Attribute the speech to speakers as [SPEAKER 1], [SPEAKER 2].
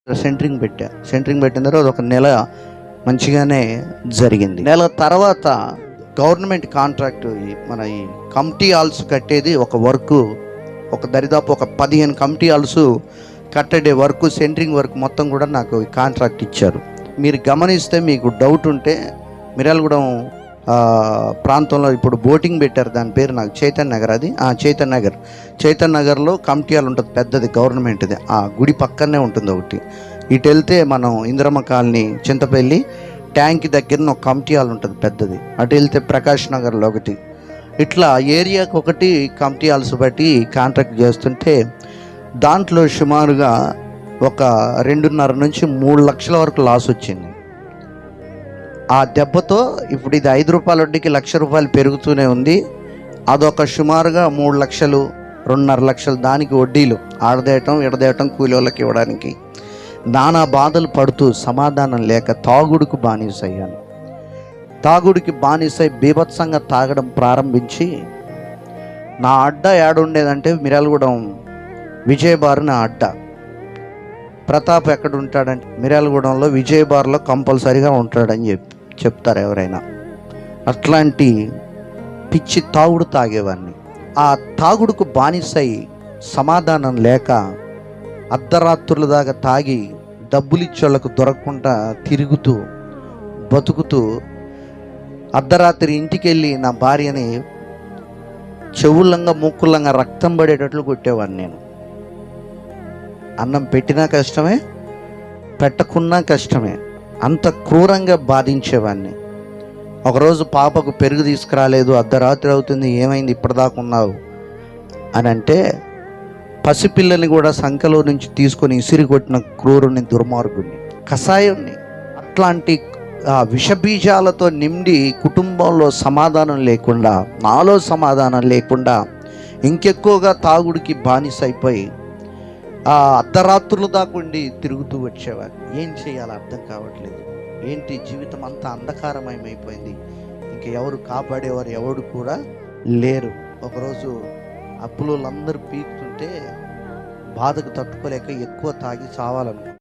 [SPEAKER 1] Centering పెట్టిన తర్వాత ఒక నెల మంచిగానే జరిగింది. నెల తర్వాత గవర్నమెంట్ కాంట్రాక్ట్ మన ఈ కమిటీ హాల్స్ కట్టేది ఒక వర్క్, ఒక దరిదాపు ఒక 15 కమిటీ హాల్స్ కట్టడే వర్క్, సెంటరింగ్ వర్క్ మొత్తం కూడా నాకు కాంట్రాక్ట్ ఇచ్చారు. మీరు గమనిస్తే మీకు డౌట్ ఉంటే మిర్యాలగూడెం ప్రాంతంలో ఇప్పుడు బోటింగ్ పెట్టారు, దాని పేరు నాకు చైతన్య నగర్, అది చైతన్య నగర్లో కమిటీ హాల్ ఉంటుంది పెద్దది, గవర్నమెంట్ది. ఆ గుడి పక్కనే ఉంటుంది ఒకటి. ఇటు వెళ్తే మనం ఇందిరమ్మ కాలనీ చింతపల్లి ట్యాంక్ దగ్గర ఒక కమిటీ హాల్ ఉంటుంది పెద్దది. అటు వెళ్తే ప్రకాష్ నగర్లో ఒకటి, ఇట్లా ఏరియాకి ఒకటి కమిటీ హాల్స్ బట్టి కాంట్రాక్ట్ చేస్తుంటే దాంట్లో సుమారుగా ఒక 2.5 నుంచి 3 లక్షల వరకు లాస్ వచ్చింది. ఆ దెబ్బతో ఇప్పుడు ఇది 5 రూపాయల వడ్డీకి ₹1,00,000 పెరుగుతూనే ఉంది. అదొక సుమారుగా 3 లక్షలు 2.5 లక్షలు దానికి వడ్డీలు ఆడదేయటం ఇడదేయటం కూలి వాళ్ళకి ఇవ్వడానికి నానా బాధలు పడుతూ సమాధానం లేక తాగుడుకు బానిసయ్యాను. తాగుడికి బానిసై బీభత్సంగా తాగడం ప్రారంభించి నా అడ్డ ఏడుండేదంటే మిర్యాలగూడెం విజయబార్ నా అడ్డ. ప్రతాప్ ఎక్కడ ఉంటాడంటే మిర్యాలగూడెంలో విజయబార్లో కంపల్సరీగా ఉంటాడని చెప్తారు ఎవరైనా. అట్లాంటి పిచ్చి తాగుడు తాగేవాడిని. ఆ తాగుడుకు బానిసై సమాధానం లేక అర్ధరాత్రుల దాకా తాగి డబ్బులు ఇచ్చేళ్ళకు దొరకకుండా తిరుగుతూ బతుకుతూ అర్ధరాత్రి ఇంటికి వెళ్ళి నా భార్యని చెవులంగా ముక్కులంగా రక్తం పడేటట్లు కొట్టేవాడిని. నేను అన్నం పెట్టినా కష్టమే, పెట్టకున్నా కష్టమే, అంత క్రూరంగా బాధించేవాడిని. ఒకరోజు పాపకు పెరుగు తీసుకురాలేదు, అర్ధరాత్రి అవుతుంది, ఏమైంది ఇప్పటిదాకా ఉన్నావు అని అంటే పసిపిల్లని కూడా సంఖ్యలో నుంచి తీసుకొని ఇసిరి కొట్టిన క్రూరుని, దుర్మార్గుని, కషాయుణ్ణి. అట్లాంటి విషబీజాలతో నిండి కుటుంబంలో సమాధానం లేకుండా, నాలో సమాధానం లేకుండా ఇంకెక్కువగా తాగుడికి బానిస అయిపోయి అర్ధరాత్రులు దాకుండి తిరుగుతూ వచ్చేవారు. ఏం చేయాలో అర్థం కావట్లేదు. ఏంటి జీవితం అంతా అంధకారమయమైపోయింది. ఇంక ఎవరు కాపాడేవారు ఎవరు కూడా లేరు. ఒకరోజు అప్పులు అందరూ పీకుతుంటే బాధకు తట్టుకోలేక ఎక్కువ తాగి చావాలనుకున్నాను.